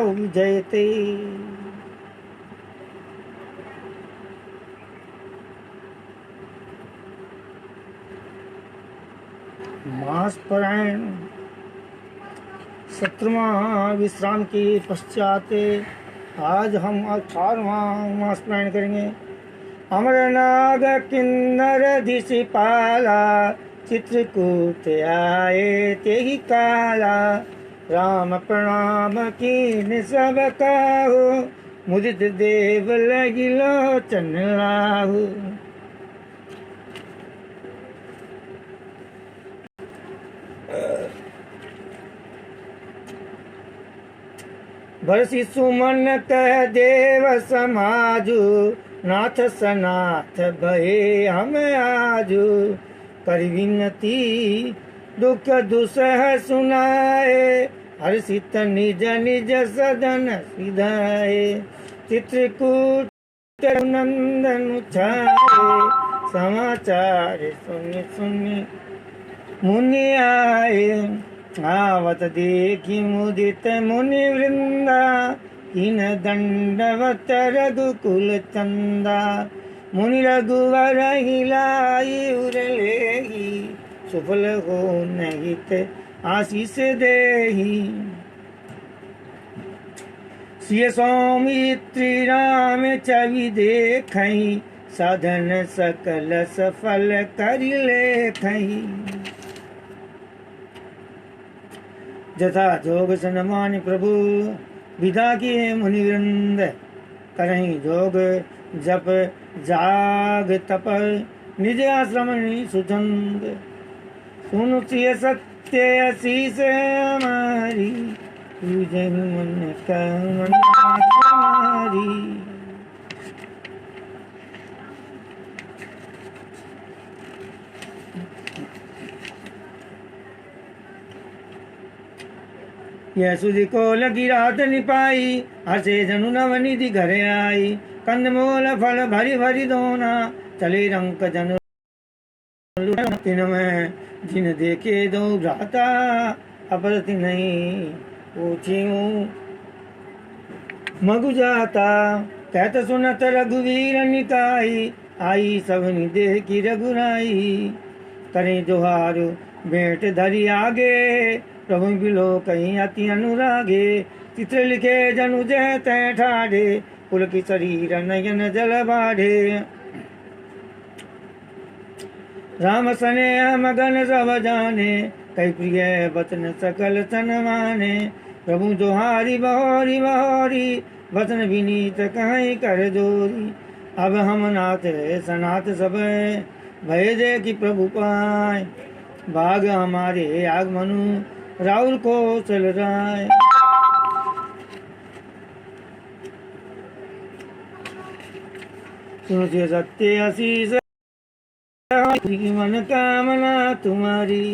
विजयते। मास परायण 17वां विश्राम के पश्चात आज हम 18वां मास परायण करेंगे। अमरनाग किन्नर दिशिपाला चित्रकूट आए ते ही काला। राम प्रणाम कीन सब काहू मुदित देव लगी लोचन लाहू। बरसी सुमन कह देव समाजू नाथ सनाथ भये हम आजू। कर विनती दुख दुसह सुनाए हर्षित निज निज सदन सिधाए। चित्रकूट नंदन छाए समाचार सुनि सुनि मुनि आए। आवत देखी मुदित मुनि वृंदा किन दंडवत रघुकुल चंदा। मुनि रघुवर हिलाई उरलेही सुफल हो नहित आशीष देही। सिय सौमित्री राम छवि देखई साधन सकल सफल कर लेखई। जथा जोग सनमान प्रभु विदा किए मुनिवृंद। करहीं जोग जप जाग तप निज आश्रम सुचंद। सुनु सिय सत्य असीस हमारी तुझे मन कामना हमारी। यह सुधि को लगी रात निपाई हर्षे जनु नवनिधि घरे आई। कंदमूल फल भरी भरी दोना चले रंक जन तिन में जिन देखे दो भ्राता अपरति नहीं पूछियूं मगु जाता। कहत सुनत रघुवीर निकाई आई सबनि देह की रघुराई। करें जोहार भेंट धरी आगे प्रभु बिलो कहीं अति अनुरागे। चित्र लिखे जनु जय तय ठाढ़े पुल की शरीर नयन जल बाढ़े। राम स्नेह मगन सब जाने कई प्रिय बचन सकल तन माने। प्रभु जोहारी बहोरी बहोरी वचन विनीत कहीं कर जोरी। अब हम नाथ सनाथ सब भय दे कि प्रभु पाए। भाग हमारे आगमनु राहुल को चल राय। सुनो सत्य आशीष मन कामना तुम्हारी।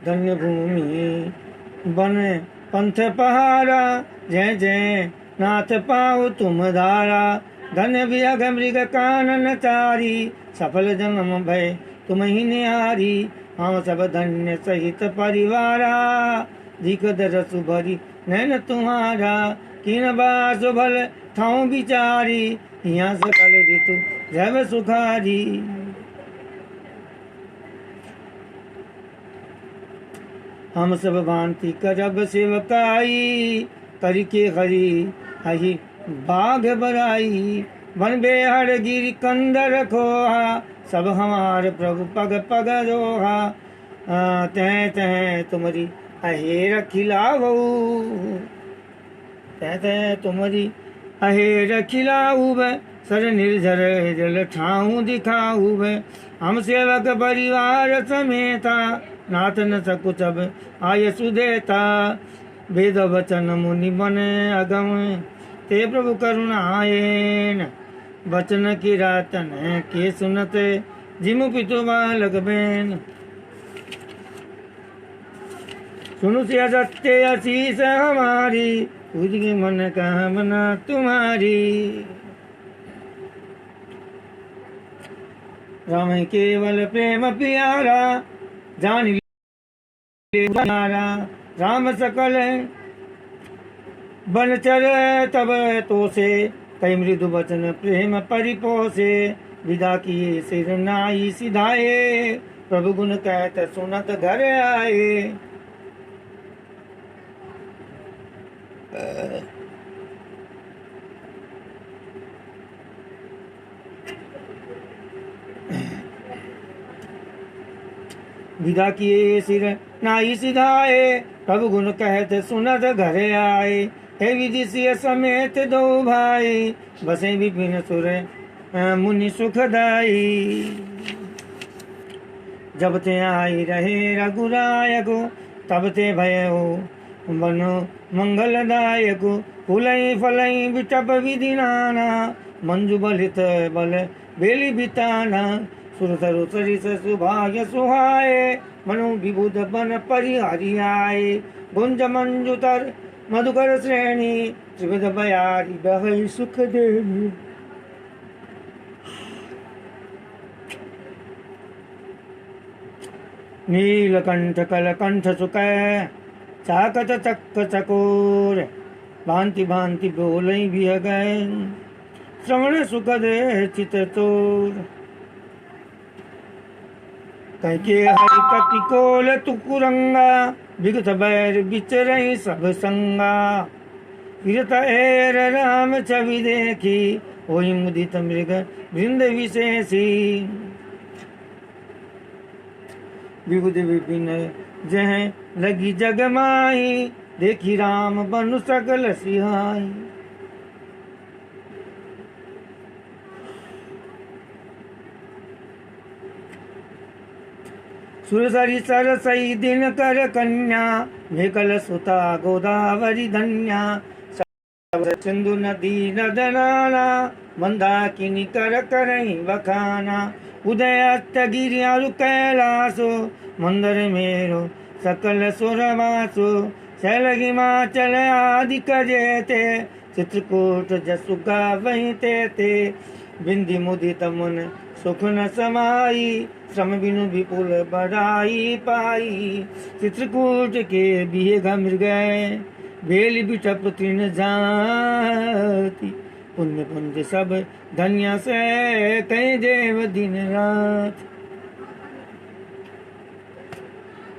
धन्य भूमि बन पंथ पहारा जय जय नाथ पाओ तुम धारा। धन विहग मृग कानन चारी सफल जन्म भय तुम ही निहारी। हम सब धन्य सहित परिवारा दिख दरसु भरी नैन तुम्हारा। किन बास भल ठाऊ बिचारी यहाँ सकल ऋतु जब सुखारी। हम सब भांति करब सेवकाई करके हरि हहि बाघ बराई। वन बेहड़ गिर कंदर खोहा सब हमार प्रभु पग पग रोहा। तह तह तुम्हारी अहेर खिलाऊ तह तह तुम्हारी अहेर खिलाऊ सर निर्झर जल ठाऊ दिखाऊ। हम सेवक परिवार समेता नाथ न सकु सब आय सुदेता। वेद वचन मुनि बन अगम ते प्रभु करुणायन। वचन की रातन के सुनत जिमु पितु बालक बैन। सुनु से सत्य आशीष हमारी पूजी मन कामना तुम्हारी। राम केवल प्रेम प्यारा जान ले राम सकल बनचर तब तो से कई मृदु वचन प्रेम परिपोसे विदा किए सिर नाई सिधाए प्रभु गुण कहत सुनत घर आए। विदा किए सिर नाई सिधाए प्रभु गुण कहत सुनत घर आए। हे विदिशीय समेत दो भाई बसे विपिन सुर मुनि सुखदाई। जब ते आई रहे रघुराय को तब ते भयो बनो मंगलदायक। फुलई फलई बिटप विधि नाना मंजू बलित बल बेली बिताना। सुरसरु सरिस सुभाग्य सुहाए मनु विबुध बन परिहरियाए। गुंज मंजुतर मधुकर श्रेणी त्रिविध बयारी बहई सुख देवी। नीलकंठ कलकंठ सुख चाकत चक्क चकोर भांति भांति बोलई बिह गए। श्रवण सुख दे चित चोर कैके हरि कटिकोल तुकुरंगा। विगत बैर बिचरई सब संगा। फिरत एर राम छवि देखी होई मुदित मृग वृंद विशेषी। विबुध विपिन जह लगी जगमाई देखी राम बनु सकल सिहाई। सुरसरी सरसई दिन कर कन्या मेकल सुता गोदावरी धन्या। सिंधु नदी नदनाना मंदाकिनी कर करई बखाना। उदय अस्तगिरि अरु कैलासो मंदर मेरो सकल सुरवासो। शैल हिमाचल आदि कजेते चित्रकूट जसु गावहि ते। बिंदी मुदित मन सुख न समाई श्रम बिनु विपुल बढ़ाई पाई। चित्रकूट के बिहेग मृग बेली बिटप तृण जाति। पुण्य पुंज सब धन्य से कई देव दिन रात।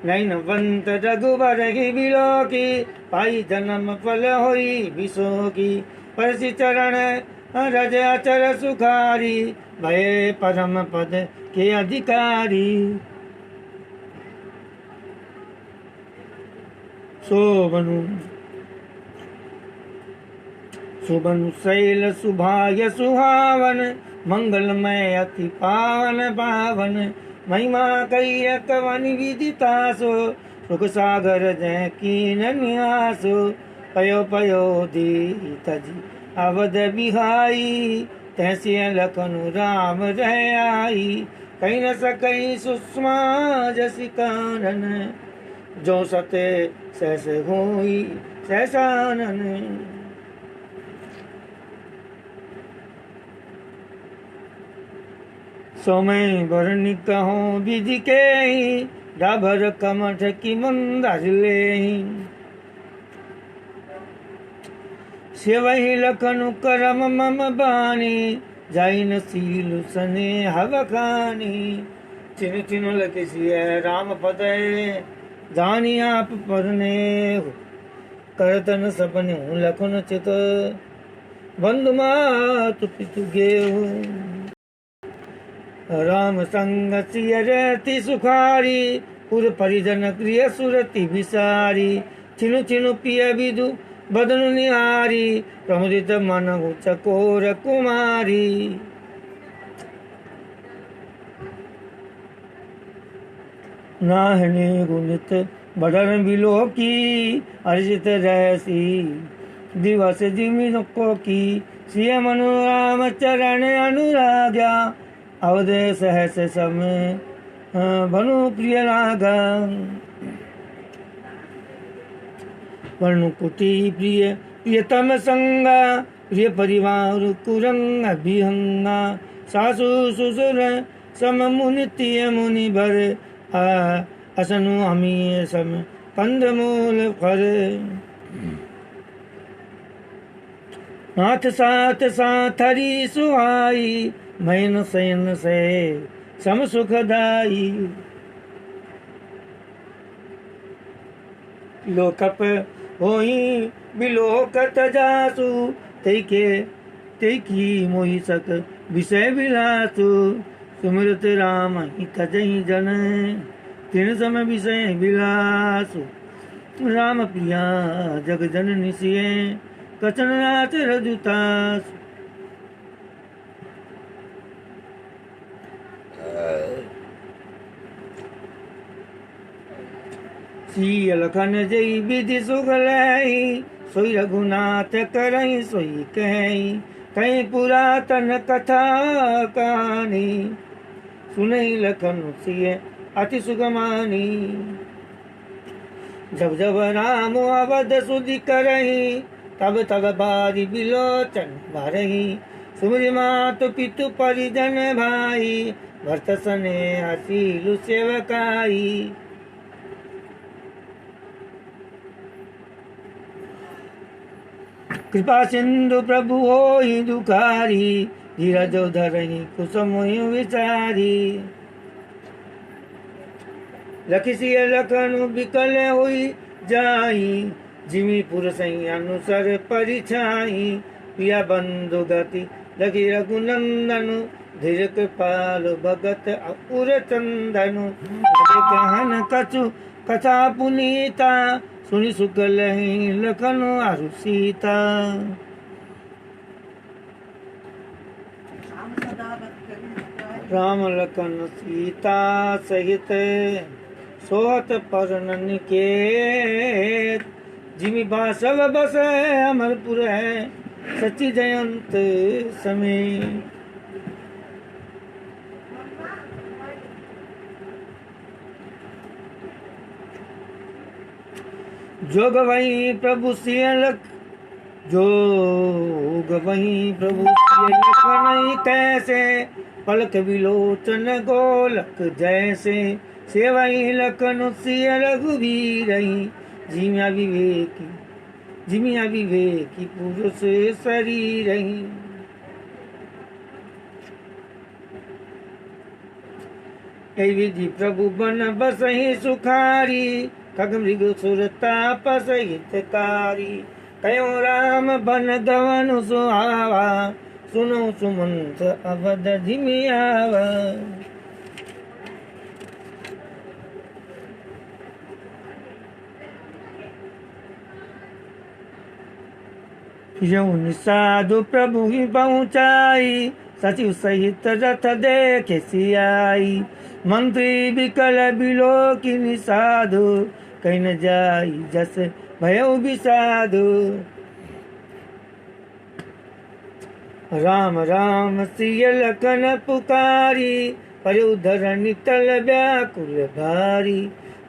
नैनवंत रघुबर ही बिलोकी पाई जन्म फल होई विशोकी। परसि चरण रज अचर सुखारी भय परम पद के अधिकारी। सुबनु शैल सुभाग्य सुहावन मंगलमय अति पावन पावन। महिमा कई कवन विदितासो सुख सागर जय कीन न्यासो। पयो पयो दीत जी अवध बिहाई तैसी लखनु राम रह आई। कहीं न सकई सुषमा जसी कानन जो सते सहस होई सहसानन। सोमय बरनि कहूँ विधि के डाबर कमठ की मंदार ले। सेवहि लखनु करम मम बानी जाइन सीलु सने हवखानी। चिन चिन लखिसिय राम पदय जानी आप परने। करतन सपने लखन चित बंधु मातु पितु गेहु। राम संग सिय रहती सुखारी पुर परिजन क्रिय सुरति विसारी। छिनु छिनु पिय विदु बदनु निहारी प्रमुदित मन चकोर कुमारी। नाहने गुणित बदन बिलोकी अर्जित रहसी दिवस जिमिन को की। सिय मनु राम चरण अनुराग्या अवध सहस समय भनु प्रिय लागा। वर्णु कुटी प्रिय प्रियतम संगा प्रिय परिवार कुरंग विहंगा। सासु ससुर सम मुनि तिय मुनि भर असनु हमी सम कंदमूल फल नाथ साथ साथरी सुहाई मैन सैन से सम सुखदाई लोकप होई बिलोकत जासु तेकी मोहि सक विषय विलासु सुमिरत राम हित जहि जन तिन सम विषय विलासु राम प्रिया जग जन निसिय कचन नाथ रजुतासु सिय लखन जई विधि सुख लई सोई रघुनाथ करई सोई कही कहीं पुरातन कथा कहानी सुनई लखन सिय अति सुगमानी जब जब राम अवध सुधि करही तब तब बारी बिलोचन भरही सुमरि मातु पितु परिजन भाई भरत सने असीलु सेवकाई कृपा सिंधु प्रभु होई दुखारी धीरज धरही कुसुम विचारी लखिसिय लखनु बिकल हुई जाई जिमी पुरुष अनुसर परिछाई प्रिया बंधु गति लखी रघुनंदनु धीर कृपाल भगत अपुर चंदनु कहन कछु कथा पुनीता सुनि सुख लही लखनु आरु सीता राम लखन सीता सहित सोहत परनन के जिमि बासव बस अमरपुर है सच्ची जयंत समय जोग वही प्रभु सियलक जोग वही प्रभु सियलक कैसे पलक विलोचन गोलक जैसे सेवई लखन सिय रघुवीर जिमिया विवेकी पुरुष शरीर विधि प्रभु बन बसहि सुखारी खग मृग सुर तापस हितकारी कयो राम बन गवन सुहावा सुनो सुमंत अवध जिमियावा यौन साधु प्रभु ही पहुँचाई सचिव सहित रथ देखे सियाई मंत्री विकल बिलोकिनी साधु कहीं न जाई जस भयो विसाधु राम राम सिय लखन पुकारी पर उधर नितल व्याकुल भारी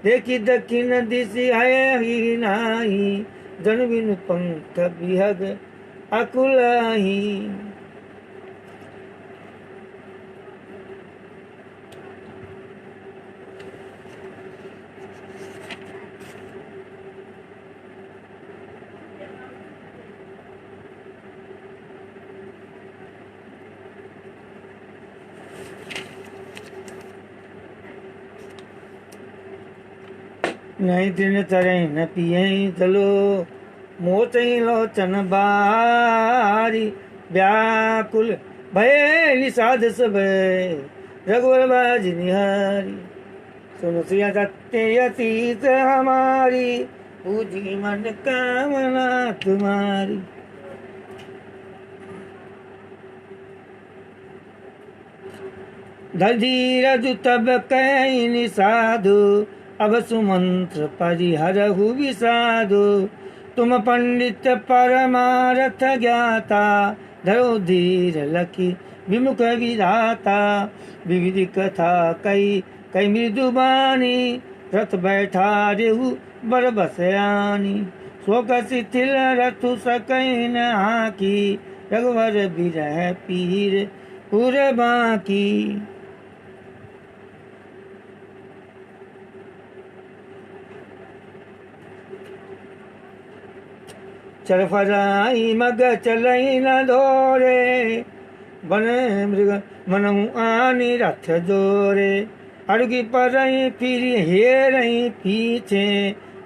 देखी दक्षिण दिशि है ही नाही जन बिनु पंख बिहग अकुलाही नहीं दिन तरह न पिए चलो मोचई लोचन बारी व्याकुल भय साध सब रघुवर बाज निहारी सुन सिया सत्य अतीत हमारी पूजी मन कामना तुम्हारी धीरज तब कहीं साधु अब सुमंत्र परिहरहु विसाधु तुम पंडित परमारथ ज्ञाता धरो धीर लखी विमुख विधाता विविधि कथा कई कई मृदुबानी रथ बैठा रेहु बर बसयानी शोक शिथिल रथु सकैन हाकी रघुवर बिरह पीर पुर बाकी चरफराई मग चलई न दौरे बन मृग मनहु आनी रथ जोरे अड़गी परई फिर हेरई पीछे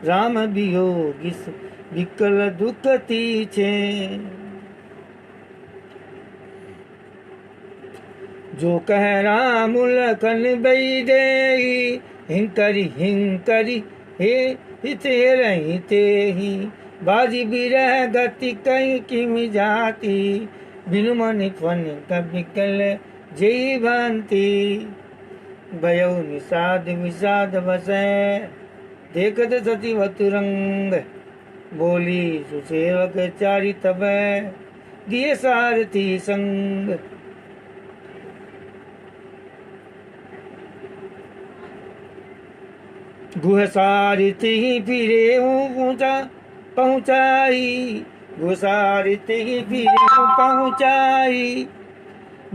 राम वियोगी विकल दुख तीछे जो कह राम लखन बई दे हिंकरी हे हित रही ते ही बाजी बिरह गति कई किम जाती बिनु मन फन कबिकल जय भांति भयो निषाद विषाद बसै देखत सती वतुरंग बोली सुसेवक चारि तब दिए सारथी संग गुह सारथी फिरे ऊंचा पहुँचाई गुसारित ही फिर पहुँचाई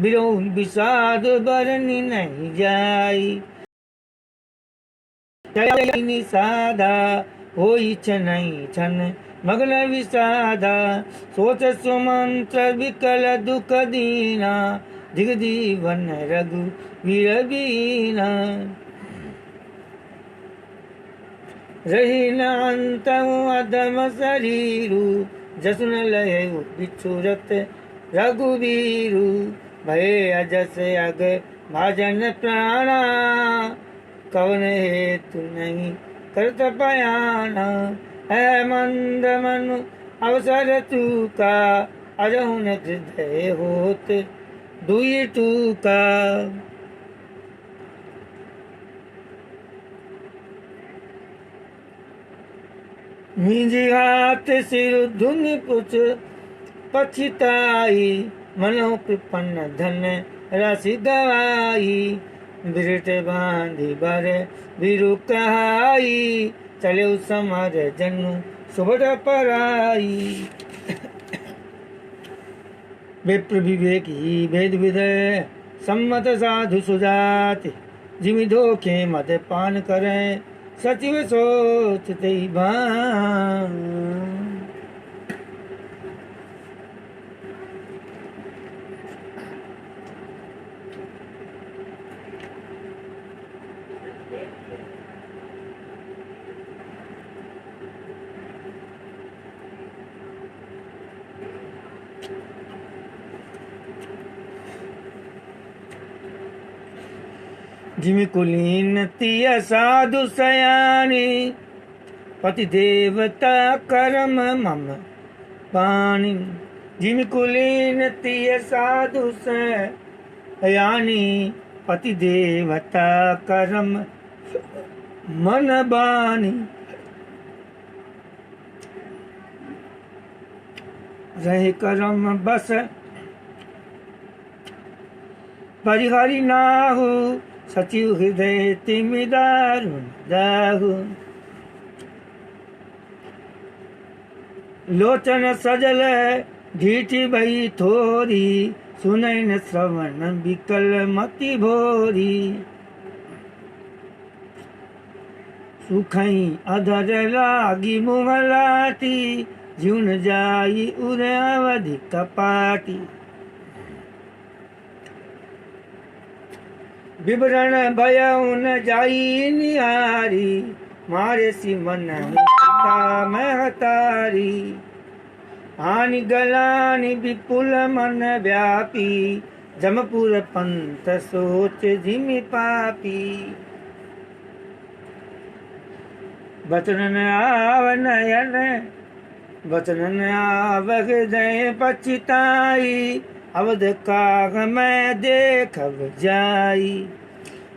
बिरोन विषाद बरनी नहीं जाई निषादा होई छनई छन मग्न विषादा सोच सुमंत्र विकल दुख दीना दिग दीवन रघु वीर बीना रही न अंत अधम शरीरु जसन लय बिछुरत रघुवीरु भय अजस अग भाजन प्राणा कवन हेतु नहीं करत बयाना है मंद मनु अवसर चूका अजहुन हृदय होत दुई टूका मिंजी हाथ सिर धुनि पुछ पछिताई मनो कृपन धन राशि गवाई बिरट बांधी बर बिरु कहाई चले समर जनु सुबड़ पराई विप्र विवेकी भेद विदय सम्मत साधु सुजाति जिमि धोखे मद पान करें सचिव सोचते भान जिमि कुलीन तिय साधु सयानी पति देवता कर्म मम पानी जिमि कुलीन तिय साधु सयानी पति देवता कर्म मन बानी रहे कर्म बस परिहरि नाहु सचिव हृदय तिमिदारु दाहु लोचन सजल ढीठी भई थोरी सुनैन श्रवण विकल मति भोरी सुखई अधर लागी मुहलाती जीवन जाई उरे अवधि कपाटी विवरण भयउ न जाई निहारी मारे सी मन महतारी हानि गलानि विपुल मन व्यापी जमपुर पंथ सोच जिमि पापी बचन आव नयन बचन आव हृदय पछिताई अवध काग मैं देखब जाई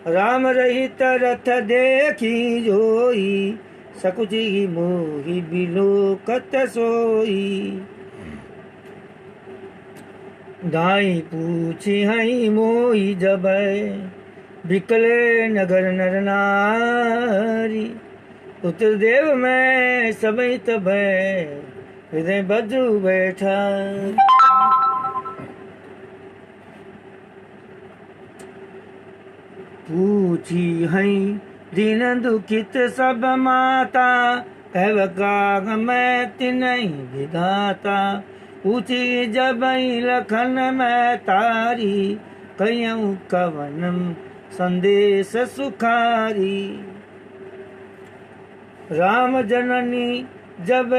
राम रहित रथ देखी जोई सकुची मोहि बिलोकत सोई दाई पूछी हई मोहि जबै बिकले नगर नर नारी पुत्र देव में सबई तबै हृदय बज्रु बैठा पूछी हई दीन दुखित सब माता, कह काग मैं तिनहि विधाता। पूछी जबहि लखन मैं तारी, कयऊ कवन संदेश सुखारी। राम जननी जब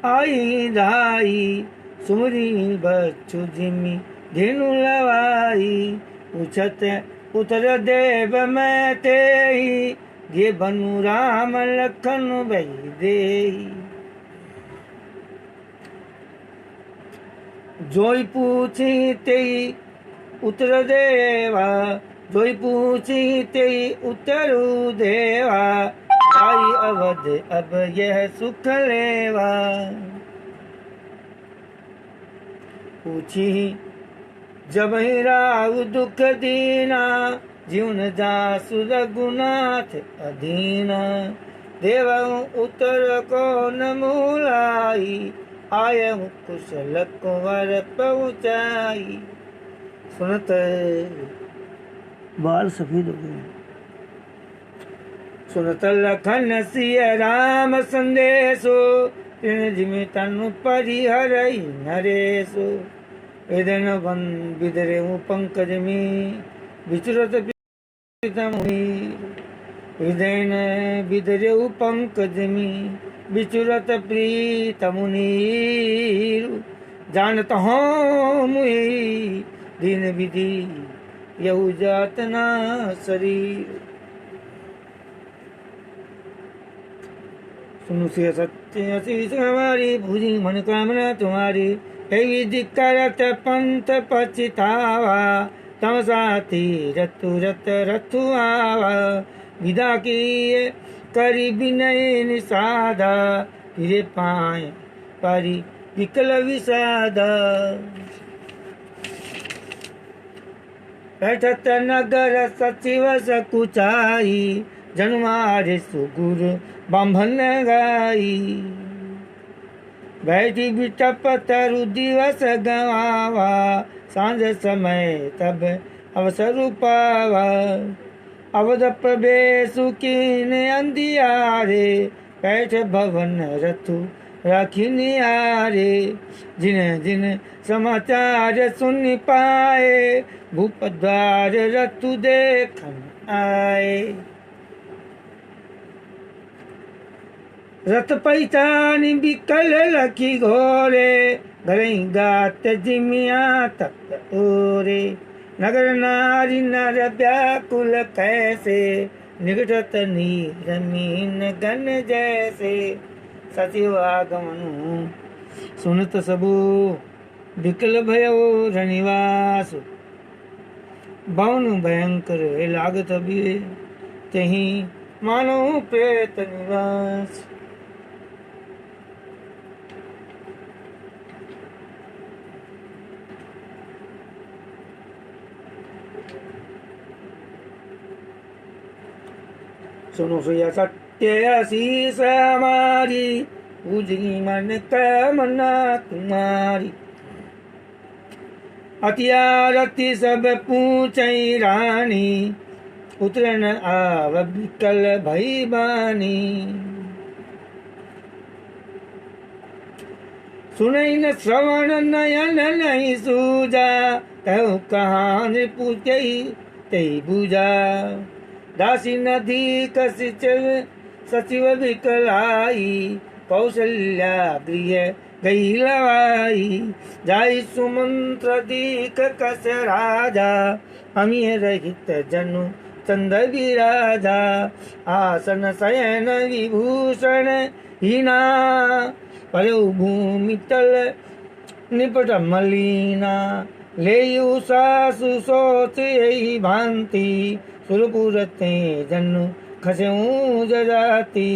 आई धाई, सुमरी बच्चु जिमि धेनु लवाई। पूछत उतर देव मैं तेहि, ये बनु राम लखन बही देहि। जोई पूछी तेई उतर देवा, जोई पूछी तेई उतरु देवा। आई अवध अब यह सुख लेवा। पूछी जब ही राव दुख दीना, जीवन जासु रघुनाथ अधीना। देव उतर को न मूलाई, आय कुशल कुंवर पहुँचाई। सुनत बाल सफेद हो गए। सुनत लखन सिय राम संदेशो, तिन जिमि तनु परिहरहि नरेशो। एदन वन बिदरे पंकज में, विचरत प्रीतम हृदयन बिदरे पंकज में, विचरत प्रीतम नीरु। जानत हूँ मुहि दीन विधि, यहु जात ना शरीर। सुनु से सत्य आशीष हमारी, भुजी मनोकामना तुम्हारी। हे विधि करत पंथ पछतावा, तम साथी रतु रत रथु आवा। विदा की करी विनय निषादा, फिरे पाए परि विकल विषादा। बैठत नगर सचिव सकुचाई, जन्मारे सुगुर बांभन गाई। बैठी बिटप तरु दिवस गवावा, सांझ समय तब अवसर पावा। अवध प्रवेशु कीन अंधियारे, बैठ भवन रथु राखी निहारे। जिन जिन समाचार सुन पाए, भूप द्वार रथु देखन आए। रथ पहचानी बिकल लखी घोरे, घरई गात जिमिया तक ओरे। नगर नारी नर व्याकुल कैसे, निकटत नीर मीन गन जैसे। सचिव आगमनु सुनत सबु, विकल भयो रनिवास। भवन भयंकर लागत भी, तही मानो प्रेत निवास। सुनो सुया सत्य आशीष हमारी, पूजनी मन कामना तुम्हारी। अतियारति सब पूछई रानी, उतरन आव विकल भई बानी। सुनई न श्रवण नयन नहीं सूजा, कहु कहाँ नृपु तेई बूझा। दासी नदी कसिचल सचिव विकलाई, कौशल्या गृह गई लवाई। जाई सुमंत्र दीक कस राजा, अमीय रहित जनु चंद विराजा। आसन शयन विभूषण हीना, परु भूमि तल निपट मलिना। लेयु सासु सोच यही भांति, सुरपुर ते जनु खसऊं जजाती।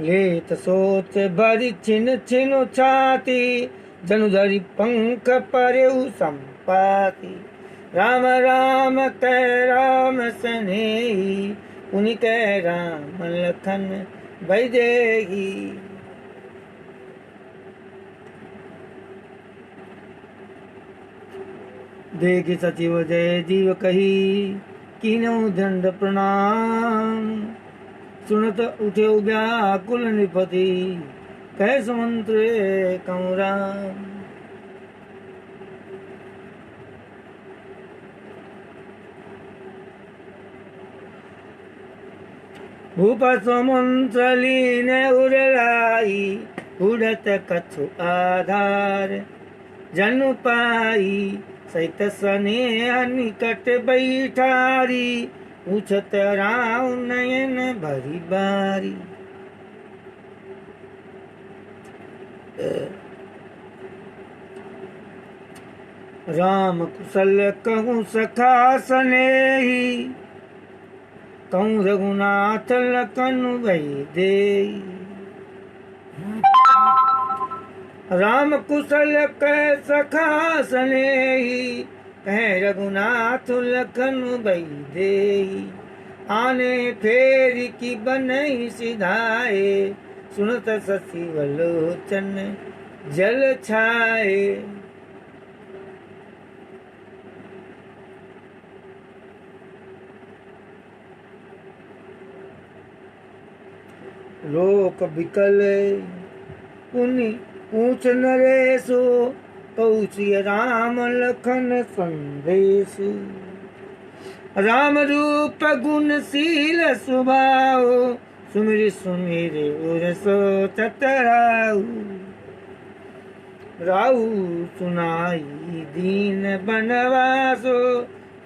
लेत सोच भरी छिन छिनु छाती, जनु धरि पंख परेउ संपाति। राम राम कह राम सनेही, पुनि कह राम लखन बैदेही। देख सचिव जय जीव कही, कीनऊ दंड प्रणाम। सुनत उठे व्याकुल निपति, कह सुमंत्रे कहूँ राम। भूप समुद्र लीन उड़लाई, उड़त कछु आधार। जनु पाई सहित स्नेह निकट बैठारी, पूछत राम नयन भरी बारी। राम कुशल कहूँ सखा स्नेही, कहूँ रघुनाथ लखन भई देई। राम कुशल कह सखा स्नेही, कह रघुनाथ लखन भई देई। आने फेर की बनई सिधाए, सुनत शशि वलोचन जल छाए। लोक विकल पुनि पूछ नरेशु, कौशिय राम लखन संदेश। राम रूप गुणशील स्वभाव, सुमिर सुमिर उर सोचत राउ। राउ सुनाई दीन बनवासो,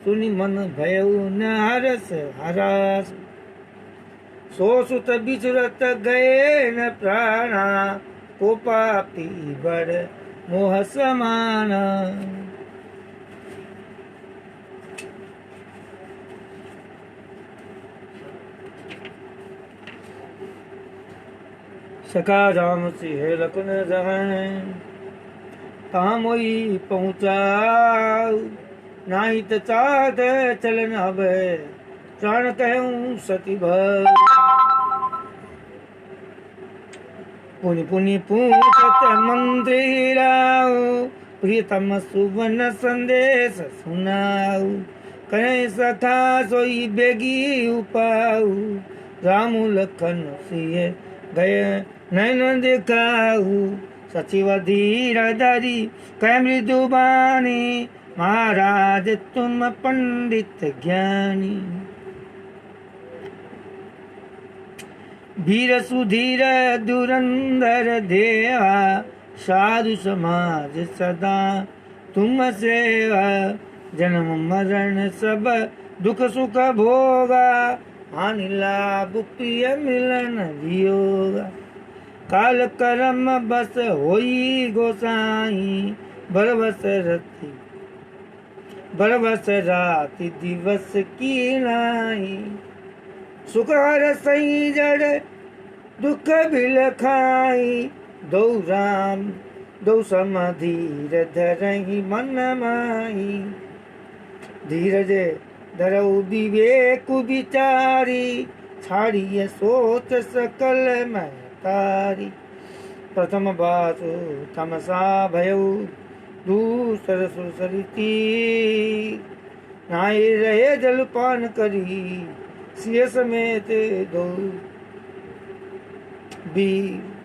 सुनि मन भयउ न हरस हरास। सो सुत बिचरत गए न प्राणा, को पापी बड़ मोह समाना। सखा राम सिंह लखन जहन, कहाँ मोई पहुँचाऊ। नाही त चाहत चलन अब, प्राण कहूँ सती भर। पुनि पुनि पूछत मंत्री राउ, प्रियतम सुवन संदेश सुनाऊ। कहे सखा सोई बेगी उपाऊ, रामु लखन सिय गए नैन दिखाऊ। सचिव धीर धरी कह मृदु बानी, महाराज तुम पंडित ज्ञानी। वीर सुधीर धुरंधर देवा, साधु समाज सदा तुम सेवा। जन्म मरण सब दुख सुख भोगा, हानि लाभ प्रिय मिलन वियोगा। काल कर्म बस होई गोसाई, बरबस राति दिवस की नाई। सुख हर सही जड़ दुख बिल खाई, दो राम दो सम धीर धरहि मन माही। धीरज धरऊ विवेक विचारी, छाड़िय सोच सकल महतारी। प्रथम बासु तमसा भयऊ, दूसर सुसरी तीर। नाई रहे जलपान करी, सिय समेत दो वीर।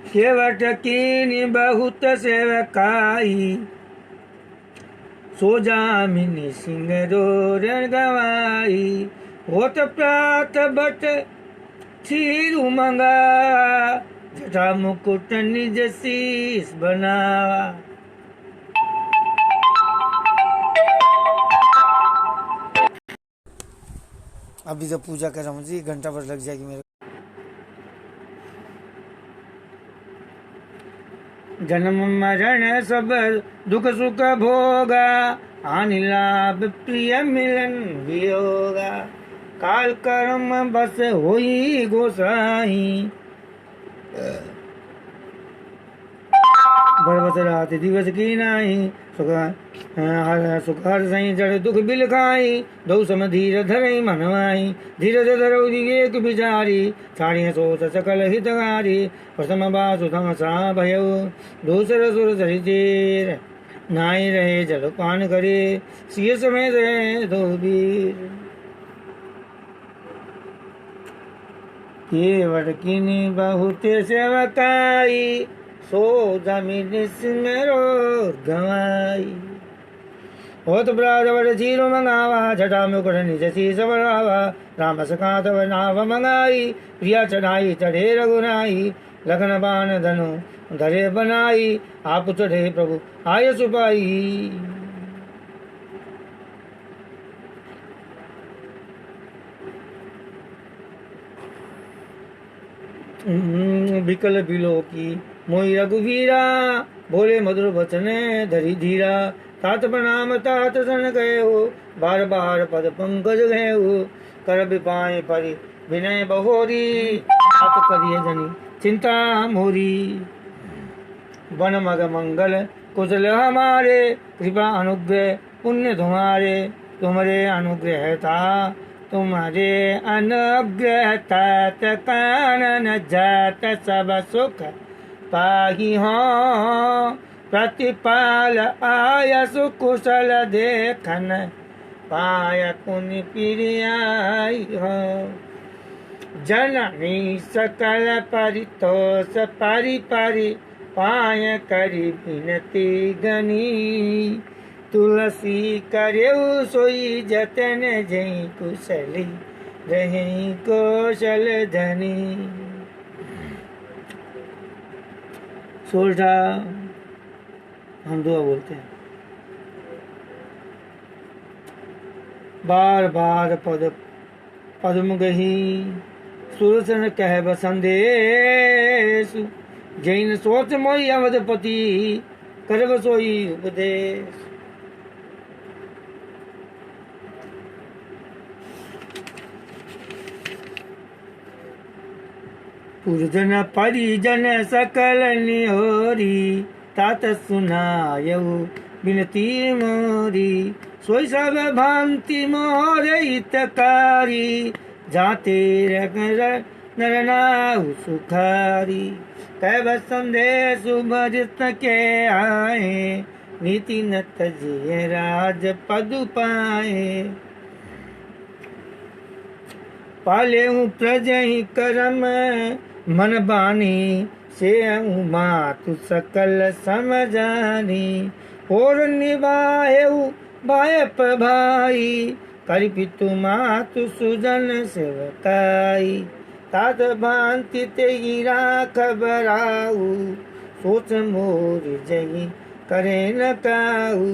सेवट कीनी बहुत सेवकाई, सो जामिनी सिंह रोर गवाई। होत प्रात बट क्षीर मंगा, जटा मुकुट निज शीस बनावा। अभी जब पूजा कर रहा हूँ जी, घंटा भर लग जाएगी मेरे। जन्म मरण सब दुख सुख भोगा, हानि लाभ प्रिय मिलन वियोगा। काल कर्म बस होई गोसाई, बरबस रात दिवस की नाही सुख हर सही जड़ दुख बिल खाई दो सम धीर धरई मनवाई धीरज धरऊ विवेक विचारी छाड़िय सोच सकल हितकारी प्रथम बासु सा भयऊ दूसर सुर चरितेर नाई रहे जल पान करे सिय समेत दो वीर केवट किनी बहुत सेवकाई सो जमीन सिंगरो गवाई होत ब्राजवर जीरो मंगावा छठा मुकुट निज शीस बढ़ावा राम सकात नाव मंगाई प्रिया चढ़ाई चढ़े रघुनाई लखन बान धनु धरे बनाई आप चढ़े प्रभु आय सुपाई बिकल बिलो की मोई रघुवीरा बोले मधुर वचन धरी धीरा तात प्रणाम तात सन गए हो बार बार पद पंकज गए हो कर विपाए परि विनय बहोरी अत करिए जनी चिंता मोरी वन मग मंगल कुशल हमारे कृपा अनुग्रह पुण्य तुम्हारे तुम्हारे अनुग्रह था तुम्हारे अनुग्रह तात कानन जात सब सुख पाही हो प्रतिपाल आयस कुशल देखन पाय पुनि प्रियाई हो जननी सकल परितोष परि परि पाय करी विनती गनी तुलसी करेऊ सोई जतन जई कुशली रही कौशल धनी सोल्टा हम दुआ बोलते हैं बार बार पद पद्म गही सुरसन कह संदेश जैन सोच मोई अवधपति करब सोई उपदेश पुरजन परिजन सकल निहोरी तात सुनायऊ बिनती मोरी सोई सब भांति मोर हितकारी जाते नर नाहु सुखारी तब संदेश भजत के आए नीति न तजिए राज पदु पाए पाले प्रजहि करम मन बानी से मातु सकल समझानी और निभाएऊ बायप भाई करि पितु मातु सुजन सेवकाई तात भांति तेगी राख बराऊ सोच मोर जही करे न काऊ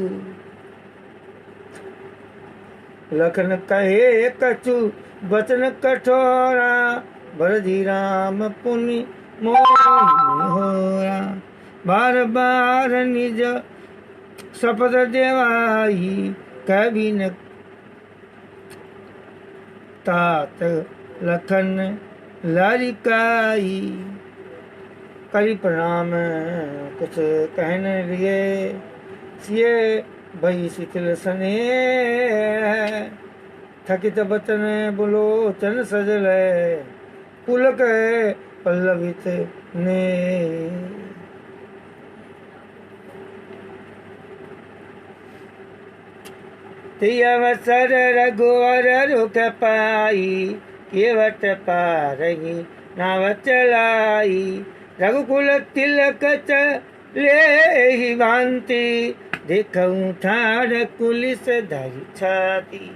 लखन कहे कछु वचन कठोरा बरधी राम पुनि मोहि होरा बार बार निज शपथ देवाई कभी न तात लखन लारिकाई करी प्रणाम कुछ कहने लिए सिए भई शिथिल सने थकित बचन बोलो चन सजल पुलक पल्लवित ने अवसर रघुवर रुख पाई केवट पारही नाव चलाई रघुकुल तिलक चले ही भांति देखऊं ठाड़ कुलिस धरि छाती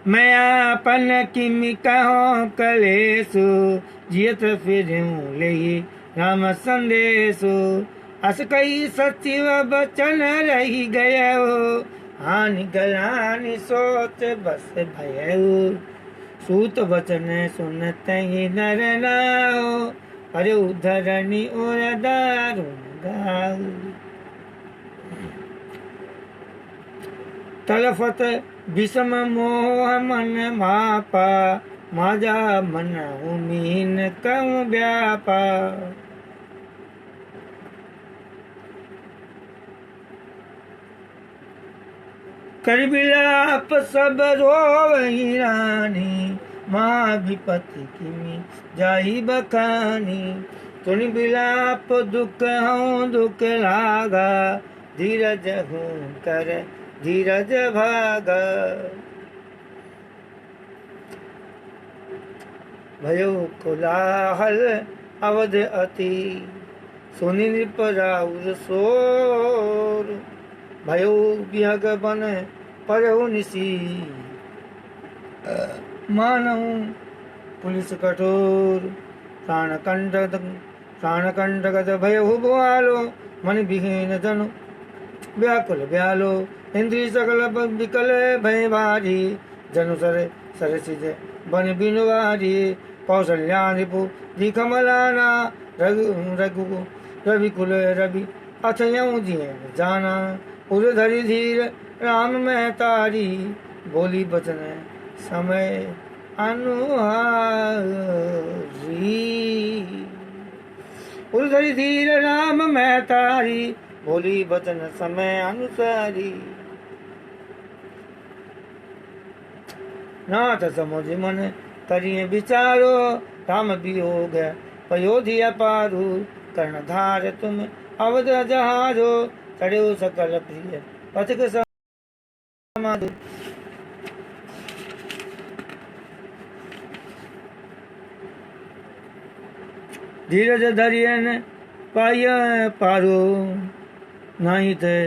मैं आपन किमि कहो कलेसु जियत फिरूं लेहि राम संदेशु अस कई सचिव बचन रही गयो हानि गलानि सोच बस भयऊ सूत वचन सुनत ही नर नाओ अरे उधरणी और दारुण गाऊ तलफत विषम मोह मन मापा माझा मन उमीन कम व्यापा। कर बिलाप सब रोवही रानी, माँ विपत्ति की जाई बखानी। तुन बिलाप दुख हूँ दुख लागा, धीरज हूँ कर धीरज भागा। भयो कोलाहल अवध अति, सुनि नृप राउर सोर। भयो विहग बन परहु निसी, मानहु पुलिस कठोर। प्राण कंटक भयहु बुआलो, मन विहीन जनु व्याकुल ब्यालो। इंद्रिय सकल विकल भय भारी, जनु सर सिज बन बिनुवारी। कौशल्या रिपु जी कमलाना, रवि कुल रवि अथयऊ दिए जाना। उर धरि धीर राम में तारी, बोली बचन समय अनुहारी। उर धरि धीर राम में तारी, बोली बचन समय अनुसारी। नाथ समुझ मन करिए विचारो, राम वियोग पयोधि अपारू। कर्णधार तुम अवध जहारो, चढ़ो सकल प्रिय पथिक समाधु। धीरज धरियन पाय पारो, नहीं थे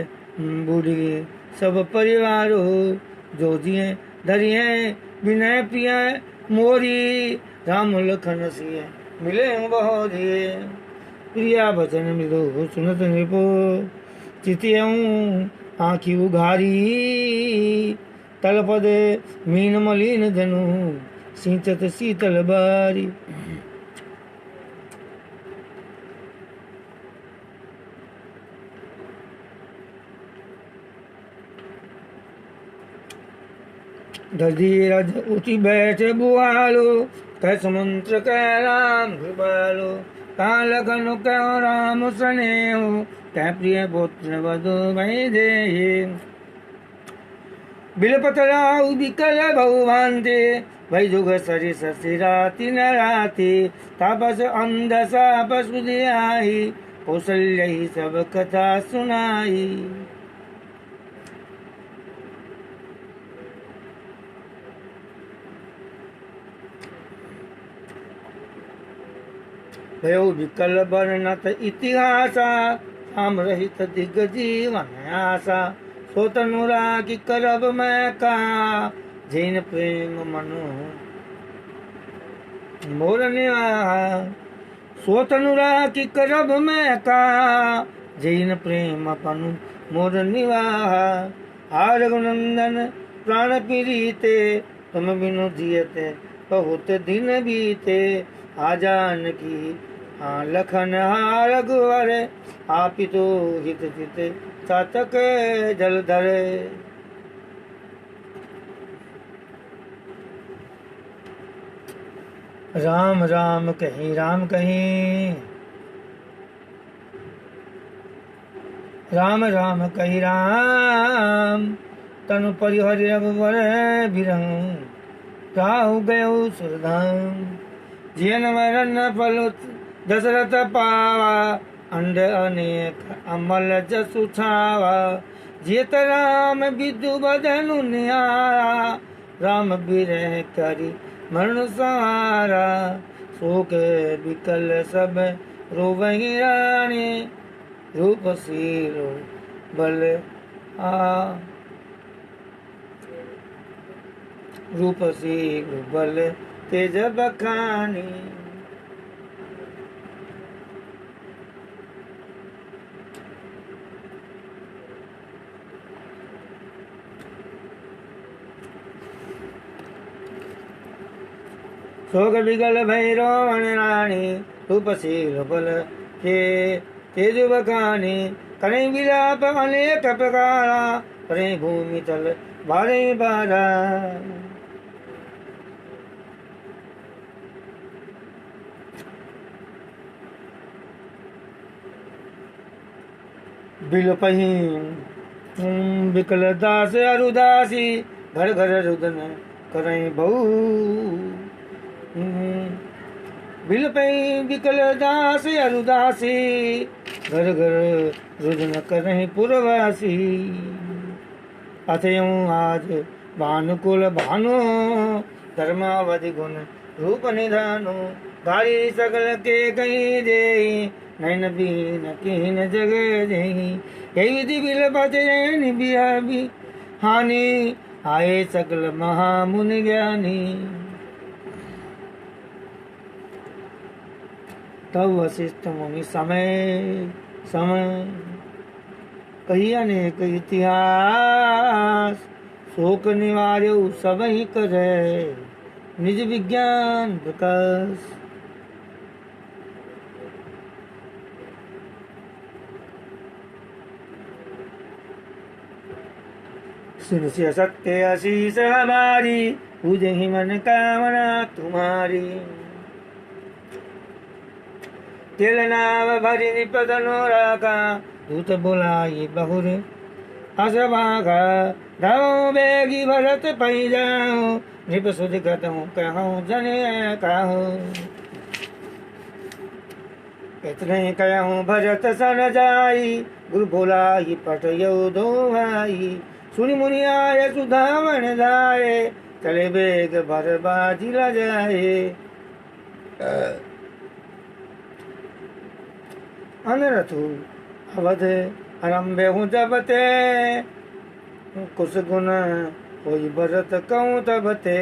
बूढ़ी सब परिवारो। जो दिए धरिए विनय पिया मोरी, राम लखन सिय मिले बहोरी। प्रिया वचन मिलो सुनत निपो, चितियऊँ आँखी उघारी। तलपद मीन मलिन धनु, सींचत शीतल बारी। धीरज उठी बैठे बुआलो, कह मंत्र कह राम कृपालो। कहाँ लखन कह राम स्नेह, कह प्रिय पुत्र वधु भई दे। बिलपत राउ विकल बहु भांति, भई जुग सरि ससि राति न राति। तापस अंध सापस बुद्धि आई, कौशल्य ही सब कथा सुनाई। भयो विकल वर्णत इतिहासा, राम रहित दिग जीवन आशा। सो तनुरा की करब मैं का, जिन प्रेम मनु मोर निवाहा। सो तनुरा की करब मैं का, जिन प्रेम पनु मोर निवाहा। आ रघुनंदन प्राण पीड़िते, तुम बिनु जियते बहुत दिन बीते। आ जानकी हाँ लखन हाँ रघुवर, आप तो हित चित चातक जलधर। राम राम कहीं राम कहीं, राम राम कही राम। तनु परिहरि रघुवर बिरहु, राहु गयो सुरधाम। जियन मरण फल दशरथ पावा, अंड अनेक अमल जसु छावा। जियत राम विदु बदनु निहारा, राम बिरह करि मरण सहारा। शोक विकल सब रोवहि रानी, रूप सीरो बल रूप सीरो बल तेज बखानी। शोक विगल भैरव रानी, रूप सीरो बल तेज बखानी। करें विलाप अनेक प्रकारा, करें भूमि तल बारे बारा। बिलपहि विकल दास अरुदासी घर घर रुदन करें बहु बिलपहि विकल दास अरुदासी घर घर रुदन करें पुरवासी अतयं आज भानुकुल भानु धर्मावधि गुण रूप निधानो गाड़ी सकल के कहीं दे नैन बीन कीन जग जही यही विधि बिल बजे बिया भी हानि आए सकल महामुनि ज्ञानी तब वशिष्ठ मुनि समय समय कही अनेक इतिहास शोक निवार्य सब ही करे निज विज्ञान प्रकाश सुन से सत्य आशीष हमारी पूजहि मन कामना तुम्हारी तिल नाव भरी निपतनो राका दूत बोलाई बहुर असभागा धाओ बेगी भरत पै जाओ नृप सुध गतहूँ कहूँ जने कहूँ इतने कहूँ भरत सन जाई गुरु बोलाई पट यो दो भाई सुनि मुनि आय सुधावन जाए चले बेग भर बाजी ल जाए अनरथु अवध आरंभे हूँ जब ते कुछ गुण कोई भरत कहूँ तब ते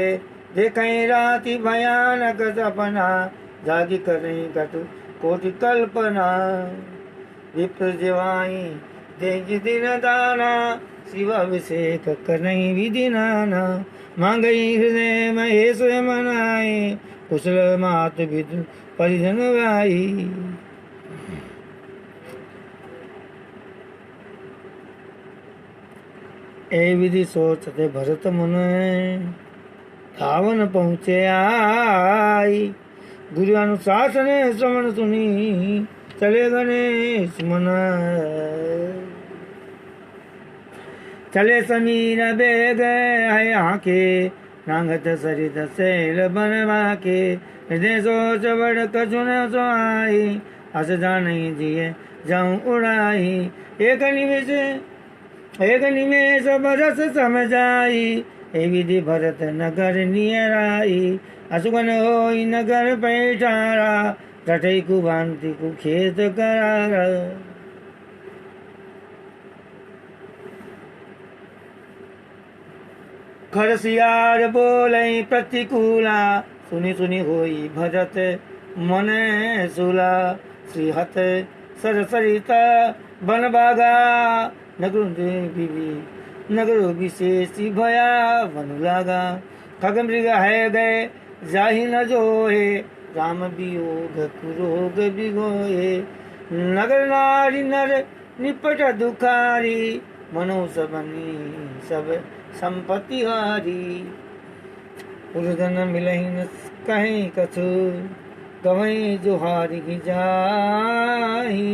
देखें राति भयानक सपना जागी करें घट कोटि कल्पना विप्र जिवाई देगी दिन दाना शिव अभिषेक करें विधि नाना मांगई हृदय महेश मनाए कुशल मात विदु परिजन भाई ए विधि सोचते भरत मुन धावन पहुँचे आई गुरु अनुशासन श्रवण सुनी चले गणेश मन चले समीर बेग है आके नांगत सरित सैल बनवा के हृदय सोच बड़ कछु न सो आई हस जानी जिये जाऊं उड़ाई एक निमेष बरस समझाई हे विधि भरत नगर नियराई असुगन होई नगर पैठारा रटई कुभांति कु खेत करारा खरसियार बोले प्रतिकूला सुनी सुनी होई भरत मन सुला श्रीहत सरसरिता बन बागा नगर विशेषी भया वनु लागा खग मृग है गए जाहि न जोहे राम वियोग कुरोग बिगोए नगर नारी नर निपट दुखारी मनो सबनी सब संपत्ति हारी उर्दन मिलहि न कहीं कछु गवई जोहारी जाही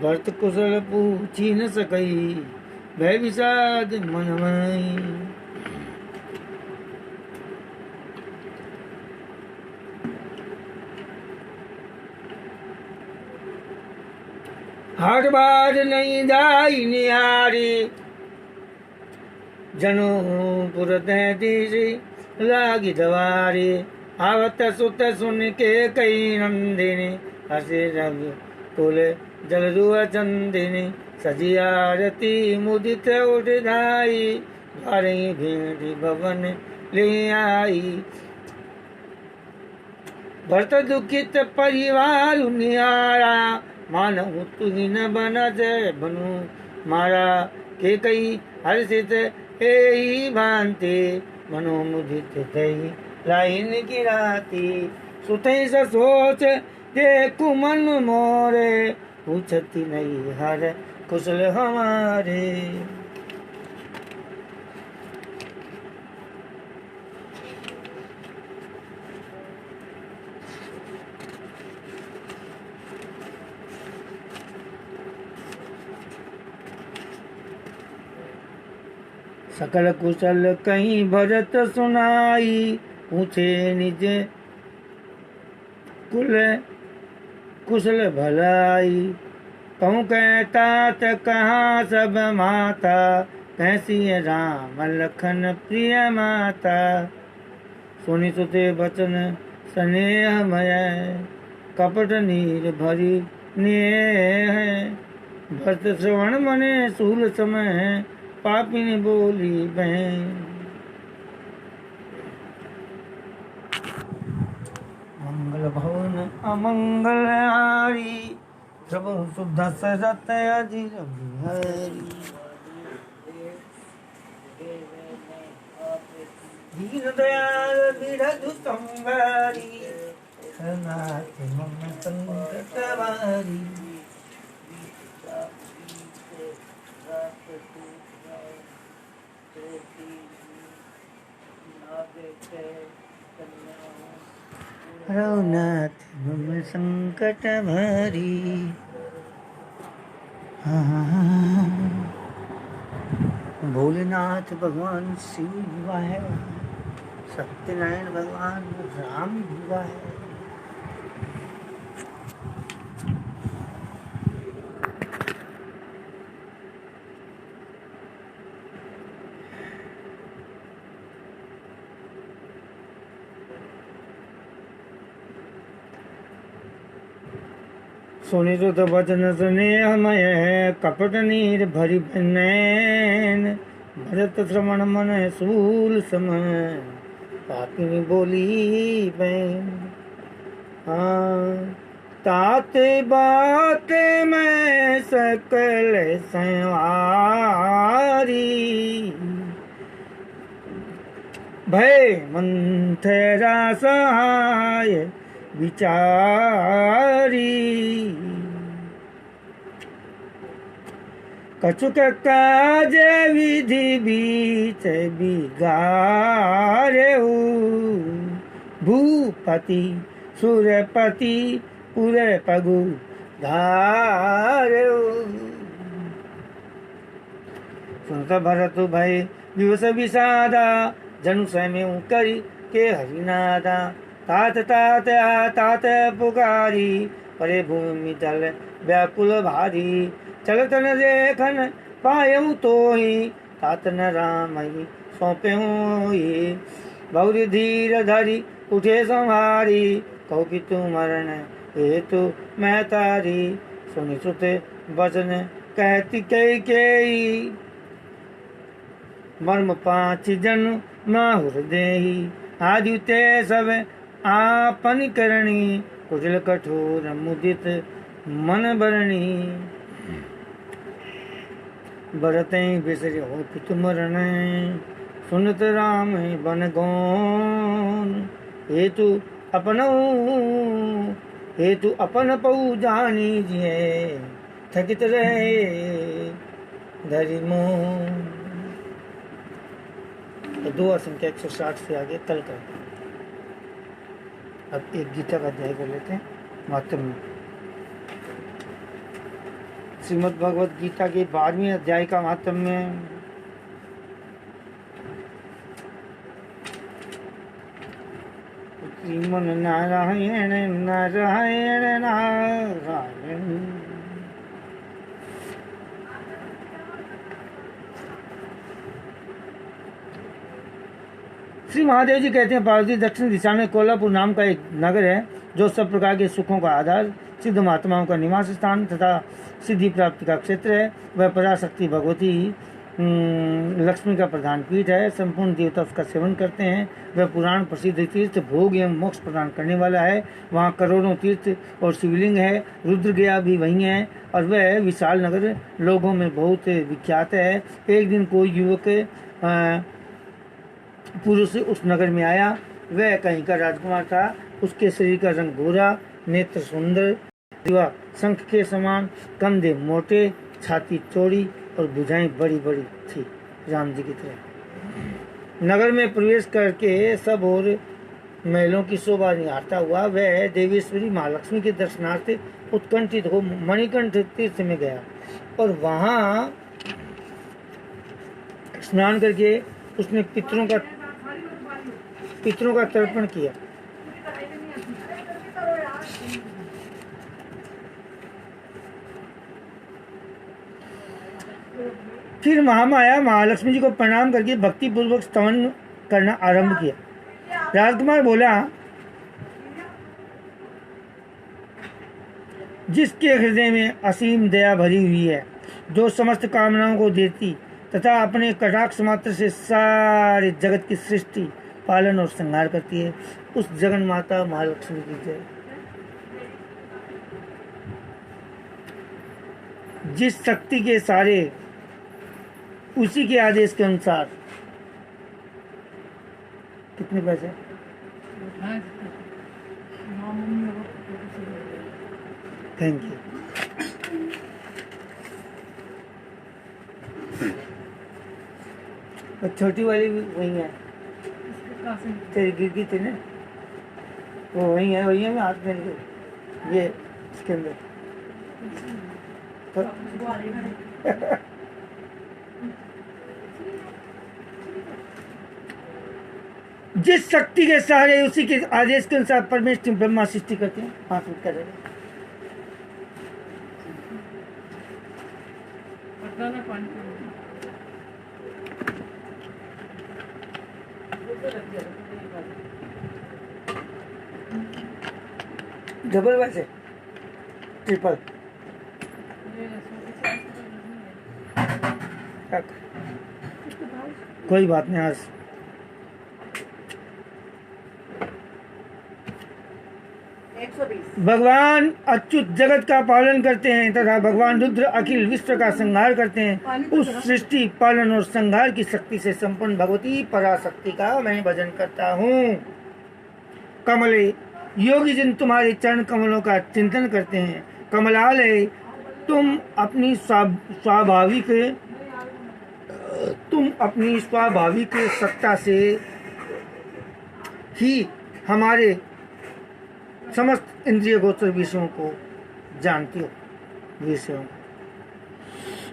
भरत कुशल पूछी न सकई भय विषाद मन मई हाट बाट नहीं जाई निहारी जनो पुर तैतीसी लागी दवारी आवत सुत सुन के कई नंदिनी हसे रंग कुल जलरुआ चंदिनी सजी आरती मुदित उठ धाई द्वारे भेंट भवन ले आई भरत दुखित परिवार निहारा मानहु तुहि न बन जय बनु मारा के कई हर्षित ही भांति मनोमुदित थई लाइन की राती सुतई स सोच देखु मन मोरे पूछती नहीं हर कुशल हमारे सकल कुशल कहीं भरत सुनाई, पूछे निज कुल कुशल भलाई। कहूँ कहतात कहाँ सब माता, कैसी राम लखन प्रिय माता। सुनि सुते बचन स्नेहमय, कपट नीर भरी नेह। भरत श्रवण मने सूल समय, पापिनी बोली बहन। मंगल भवन अमंगल हारी, प्रभु शुद्ध सरत अधीर बिहारी। दीन दयाल विरधु संवारी, शरणार्थ मम संकट वारी। रघुनाथ मम संकट भारी। भोलेनाथ भगवान शिव हुआ है, सत्यनारायण भगवान राम हुआ है। सुनि सुत बचन स्नेहमय, कपट नीर भरी नैन। भरत श्रवण मन सूल समय, पापिनी बोली बहन। तात बात में सकल संवारी, भय मंथरा सहाय विचारी। कछुक काज विधि बीच बिगाड़हु, भूपति सुरपति पुर पगु धारहु। सुनत भरत भय विवश विषादा, जनु स्वयं करी के हरिनादा। तात तात तात पुकारी, परे भूमि तल व्याकुल भारी। चलत न देखन पायऊ तोहि, तात न राम सौंपे। बहुरी धीर धरी उठे संहारी, कहु कि तू मरण हेतु मैं तारी। सुनि सुत वचन कहती कैकेयी, मर्म पाँच जन माहुर देही। आदि ते सब आपन करणी, कुटिल कठोर मुदित मन बरणी। बरतई बिसरि हो पितु मरण, सुनत राम बन गौन। हेतु अपन पऊ जानी जिए, थकित रहे धरि मोह। तो 2 संख्या 160 से आगे कल कर। अब एक गीता का अध्याय कर लेते हैं। महात्म्य श्रीमद् भगवत गीता के 12वें अध्याय का महात्म्य। श्रीमन नारायण नारायण नारायण। श्री महादेव जी कहते हैं, पार्वती दक्षिण दिशा में कोल्हापुर नाम का एक नगर है, जो सब प्रकार के सुखों का आधार, सिद्ध महात्माओं का निवास स्थान तथा सिद्धि प्राप्ति का क्षेत्र है। वह पराशक्ति भगवती लक्ष्मी का प्रधान पीठ है। संपूर्ण देवता उसका सेवन करते हैं। वह पुराण प्रसिद्ध तीर्थ, भोग एवं मोक्ष प्रदान करने वाला है। वहाँ करोड़ों तीर्थ और शिवलिंग है। रुद्र गया भी वहीं है और वह विशाल नगर लोगों में बहुत विख्यात है। एक दिन कोई युवक पुरुष उस नगर में आया। वह कहीं का राजकुमार था। उसके शरीर का रंग गोरा, नेत्र सुंदर, दिवा शंख के समान, कंधे मोटे, छाती चौड़ी और भुजाएं बड़ी बड़ी थी, राम जी की तरह। नगर में प्रवेश करके सब और महलों की शोभा निहारता हुआ वह देवेश्वरी महालक्ष्मी के दर्शनार्थ उत्कंठित हो मणिकंठ तीर्थ में गया और वहाँ स्नान करके उसने पितरों का तर्पण किया। फिर महामाया महालक्ष्मी जी को प्रणाम करके भक्ति पूर्वक स्तवन करना आरंभ किया। राजकुमार बोला, जिसके हृदय में असीम दया भरी हुई है, जो समस्त कामनाओं को देती तथा अपने कटाक्ष मात्र से सारे जगत की सृष्टि, पालन और संहार करती है, उस जगन माता महालक्ष्मी की जय। जिस शक्ति के सारे उसी के आदेश के अनुसार। कितने पैसे? Thank you. छोटी वाली भी वही है, तेरी गिरगी थी ना, वो वही है मैं हाथ में ये इसके अंदर तो जिस शक्ति के सहारे उसी के आदेश के अनुसार परमेश्वर ब्रह्मा सृष्टि करते हैं। हाथ उठ कर डबल वैसे ट्रिपल कोई बात नहीं। आज भगवान अच्युत जगत का पालन करते हैं तथा भगवान रुद्र अखिल विश्व का संहार करते हैं। उस सृष्टि, पालन और संहार की शक्ति से संपन्न भगवती पराशक्ति का मैं भजन करता हूँ। कमले योगी जन तुम्हारे चरण कमलों का चिंतन करते हैं। कमलालय तुम अपनी स्वाभाविक सत्ता से ही हमारे समस्त इंद्रिय गोचर विषयों को जानती हो। विषयों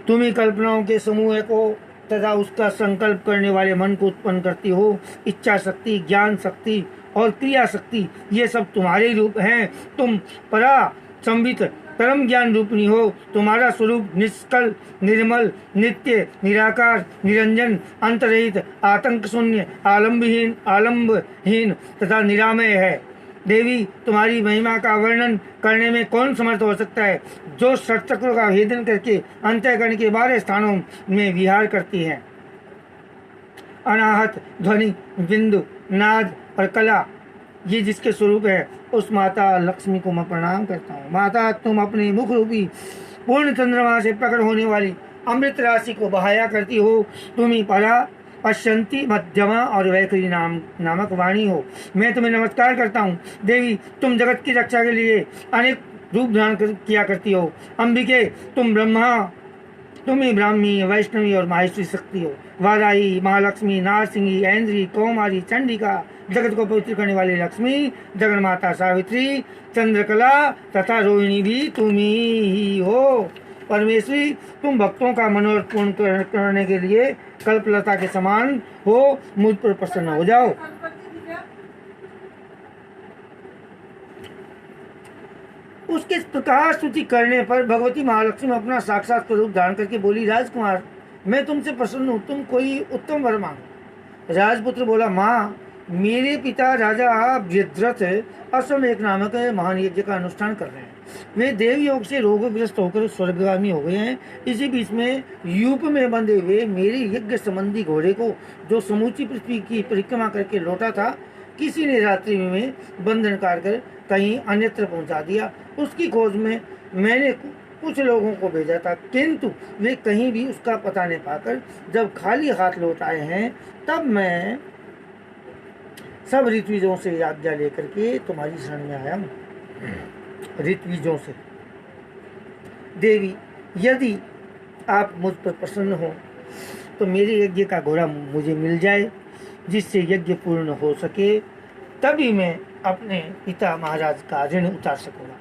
तुम ही कल्पनाओं के समूह को तथा उसका संकल्प करने वाले मन को उत्पन्न करती हो। इच्छा शक्ति, ज्ञान शक्ति और क्रिया शक्ति ये सब तुम्हारे रूप हैं। तुम परा संवित परम ज्ञान रूपनी हो। तुम्हारा स्वरूप निष्कल, निर्मल, नित्य, निराकार, निरंजन, अंतरहित, आतंक शून्य, आलंबहीन तथा निरामय है। देवी, तुम्हारी महिमा का वर्णन करने में कौन समर्थ हो सकता है, जो षट्चक्रों का भेदन करके अंतःकरण के 12 स्थानों में विहार करती है। अनाहत, ध्वनि, बिंदु, नाद और कला ये जिसके स्वरूप है, उस माता लक्ष्मी को मैं प्रणाम करता हूँ। माता, तुम अपने मुख रूपी पूर्ण चंद्रमा से प्रकट होने वाली अमृत राशि को बहाया करती हो। तुम ही परा, पश्यंती, मध्यमा और वैखरी नामक वाणी हो। मैं तुम्हें नमस्कार करता हूँ। देवी, तुम जगत की रक्षा के लिए अनेक रूप धारण किया करती हो। अंबिके, तुम ही ब्राह्मी, वैष्णवी और माहेश्वरी शक्ति हो। वाराही, महालक्ष्मी, नारसिंही, ऐन्द्री, कौमारी, चंडिका, जगत को पवित्र करने वाली लक्ष्मी, जगन्माता सावित्री, चंद्रकला तथा रोहिणी भी तुम ही हो। परमेश्वरी, तुम भक्तों का मनोरथ पूर्ण करने के लिए कल्पलता के समान हो। मुझ पर प्रसन्न हो जाओ। उसके प्रकाश स्तुति करने पर भगवती महालक्ष्मी अपना साक्षात स्वरूप धारण करके बोली, राजकुमार, मैं तुमसे प्रसन्न हूँ, तुम कोई उत्तम वर मांगो। राजपुत्र बोला, माँ, मेरे पिता राजा व्यद्रथ अश्वमेध नामक महान यज्ञ का अनुष्ठान कर रहे हैं। वे देव योग से रोगग्रस्त होकर स्वर्गगामी हो गए हैं। इसी बीच में यूप में बंधे हुए मेरे यज्ञ संबंधी घोड़े को, जो समूची पृथ्वी की परिक्रमा करके लौटा था, किसी ने रात्रि में बंधन कर कहीं अन्यत्र पहुंचा दिया। उसकी खोज में मैंने कुछ लोगों को भेजा था, किंतु वे कहीं भी उसका पता नहीं पाकर जब खाली हाथ लौट आए हैं, तब मैं सब ऋत्विजों से आज्ञा लेकर के तुम्हारी शरण में आया हूँ। ऋत्विजों से। देवी, यदि आप मुझ पर प्रसन्न हो तो मेरे यज्ञ का घोड़ा मुझे मिल जाए, जिससे यज्ञ पूर्ण हो सके, तभी मैं अपने पिता महाराज का ऋण उतार सकूंगा।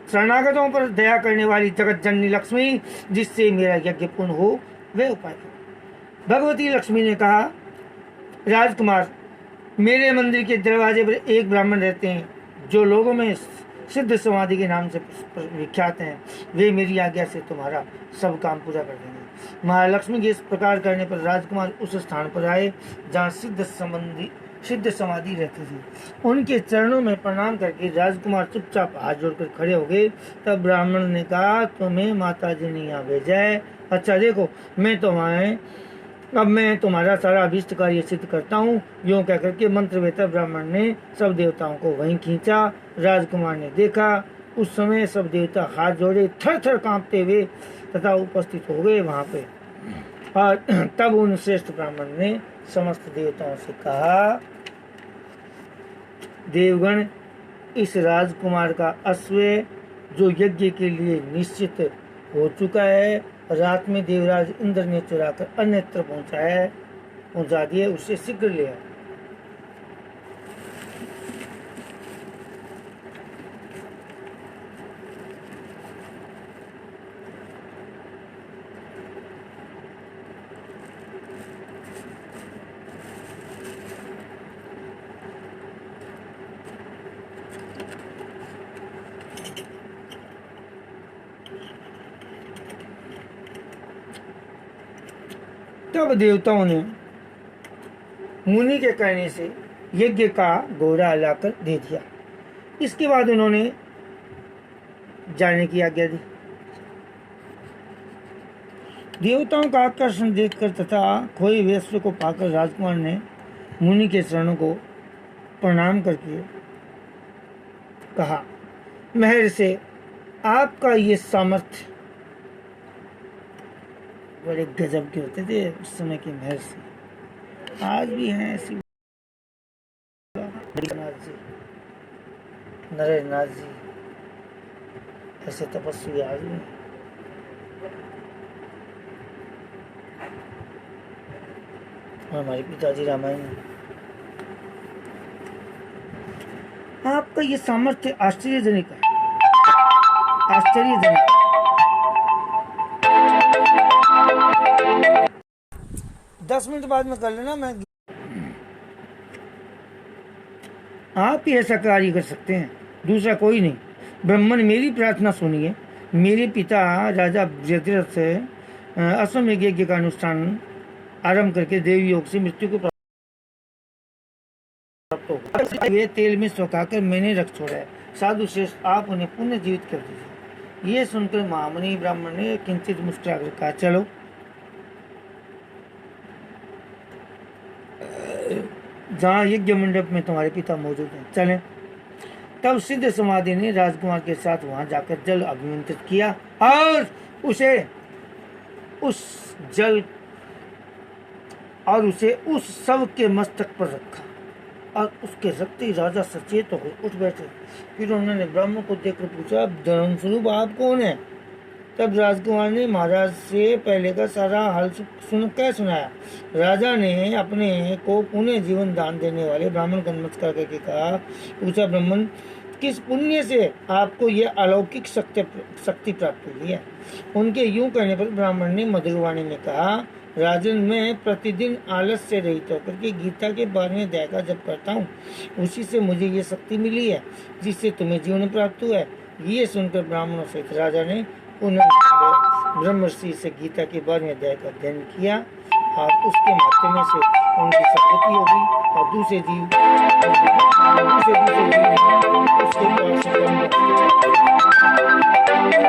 शरणागतों पर दया करने वाली जगत जननी लक्ष्मी, जिससे मेरा यज्ञ पूर्ण हो, वे उपाय करो। भगवती लक्ष्मी ने कहा, राजकुमार, मेरे मंदिर के दरवाजे पर एक ब्राह्मण रहते हैं जो लोगों में सिद्ध समाधि के नाम से विख्यात हैं। वे मेरी आज्ञा से तुम्हारा सब काम पूरा कर देंगे। महालक्ष्मी के इस प्रकार करने पर राजकुमार उस स्थान पर आए जहाँ सिद्ध समाधि रहती थी। उनके चरणों में प्रणाम करके राजकुमार चुपचाप हाथ जोड़कर खड़े हो गए। तब ब्राह्मण ने कहा, तुम्हें माता जी ने यहाँ भेजा है। अच्छा देखो, अब मैं तुम्हारा सारा अभीष्ट कार्य सिद्ध करता हूँ। यूँ कहकर के मंत्रवेता ब्राह्मण ने सब देवताओं को वहीं खींचा। राजकुमार ने देखा, उस समय सब देवता हाथ जोड़े थर थर कांपते हुए तथा उपस्थित हो गए वहां पे। और तब उन श्रेष्ठ ब्राह्मण ने समस्त देवताओं से कहा, देवगण, इस राजकुमार का अश्व जो यज्ञ के लिए निश्चित हो चुका है, रात में देवराज इंद्र ने चुराकर अन्यत्र पहुंचा दिए, उसे शीघ्र ले आओ। तब देवताओं ने मुनि के कहने से यज्ञ का घोड़ा लाकर दे दिया। इसके बाद उन्होंने जाने की आज्ञा दी। देवताओं का आकर्षण देखकर तथा खोए हुए अश्व को पाकर राजकुमार ने मुनि के चरणों को प्रणाम करके कहा, महर्षि, आपका ये सामर्थ्य बड़े गजब के होते थे उस समय के महर्षि, आज भी हैं ऐसी। नाथ जी, नरेंद्र जी ऐसे तपस्वी आज भी। हमारे पिताजी रामायण, आपका ये सामर्थ्य आश्चर्यजनक है, आश्चर्यजनक। दस मिनट बाद में कर लेना, मैं आप ही ऐसा कार्य कर सकते हैं, दूसरा कोई नहीं। ब्राह्मण, मेरी प्रार्थना सुनिए। मेरे पिता राजा जयद्रथ से अश्वमेध यज्ञ का अनुष्ठान आरंभ करके देवी योग से मृत्यु को प्राप्त होगा। वे तेल में सुखाकर मैंने रख छोड़ा है। साधु श्रेष्ठ, आप उन्हें पुनः जीवित कर दीजिए। ये सुनकर महामुनि ब्राह्मण ने किंचित मुस्कुराकर कहा, चलो। जहाँ यज्ञ मंडप में तुम्हारे पिता मौजूद हैं, चलें। तब सिद्ध समाधि ने राजकुमार के साथ वहां जाकर जल अभिमंत्रित किया और उसे उस शव के मस्तक पर रखा और उसके रखते ही राजा सचेत होकर उठ बैठे। फिर उन्होंने ब्राह्मण को देखकर पूछा, धर्म स्वरूप आप कौन है? तब राजकुमार ने महाराज से पहले का सारा हाल सुनाया। राजा ने अपने को पुण्य जीवन दान देने वाले ब्राह्मण का नमस्कार करके कहा, पूछा, ब्राह्मण, किस पुण्य से आपको यह अलौकिक शक्ति प्राप्त हुई है? उनके यूं कहने पर ब्राह्मण ने मधुर वाणी में कहा, राजन, मैं प्रतिदिन आलस से रहित होकर के गीता के 12वें अध्याय का जप करता हूँ। उसी से मुझे ये शक्ति मिली है जिससे तुम्हें जीवन प्राप्त हुआ है। ये सुनकर ब्राह्मणों सहित राजा ने ब्रह्मर्षि से गीता के 12वें अध्याय का अध्ययन किया और उसके माध्यम से उनकी सदगति होगी और दूसरे जीव उसके